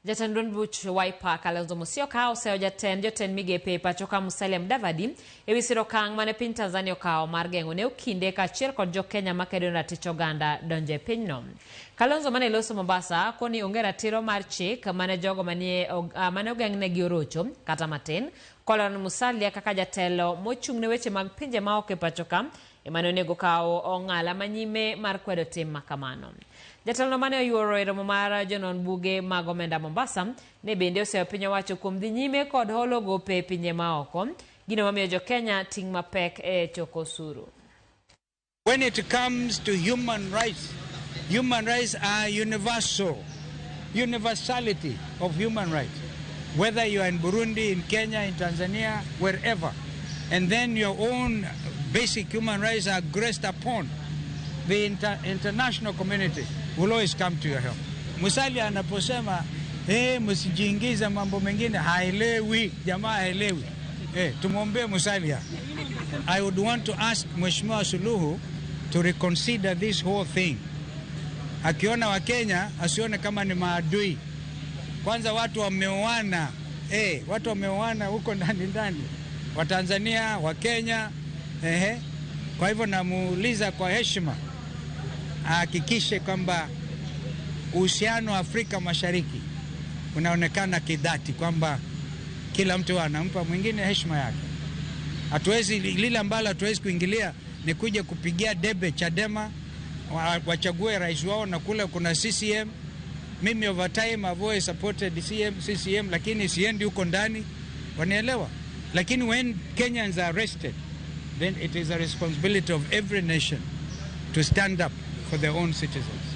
Jatend buch Wiper Kalonzo Musyoka oseo jotend migepe pachoka Musalia Mudavadi ewi siro kang mane piny Tanzania okao mar geng'o ne okinde kaachiel kod Jokenya makedo ratich oganda donjo e pinyno. Kalonzo mane loso Mombasa koni onge ratiro mar chik mane jogo mane ogeng'negi orocho kata matin kolon Musalia kaka jatelo mochung' ne weche mag pinje maoko e pachoka emane onego kawo ong'ala manyime mar kwedo tim makamano. Jatelo mane oyuoro e romo mar jonon buge mag omenda Mombasa ne bende oseo piny owacho kuom dhi nyime kod holo gope pinje maoko gino mamiyo Jokenya ting' mapek e choko osuru. When it comes to human rights are universal. Universality of human rights. Whether you are in Burundi, in Kenya, in Tanzania, wherever. And then your own basic human rights are graced upon. The international community will always come to your help. Musalia anaposema msijiingize mambo mengine, haelewi, jamaa haelewi. Tumwombe Musalia. I would want to ask Mheshimiwa Suhulu to reconsider this whole thing. Akiona wa Kenya asione kama ni maadui. Kwanza watu wameoana, watu wameoana huko ndani. Wa Tanzania, wa Kenya, Kwa hivyo namuuliza kwa heshima ahakikishe kwamba uhusiano wa Afrika Mashariki unaonekana kidhati, kwamba kila mtu anampa mwingine heshima yake. Hatuwezi, lile ambalo hatuwezi kuingilia ni kuja kupigia debe Chadema wachague rais wao na kule kuna CCM. Mimi over time I've always supported CCM, lakini siendi huko ndani, wanaelewa. Lakini when Kenyans are arrested, then it is a responsibility of every nation to stand up for their own citizens.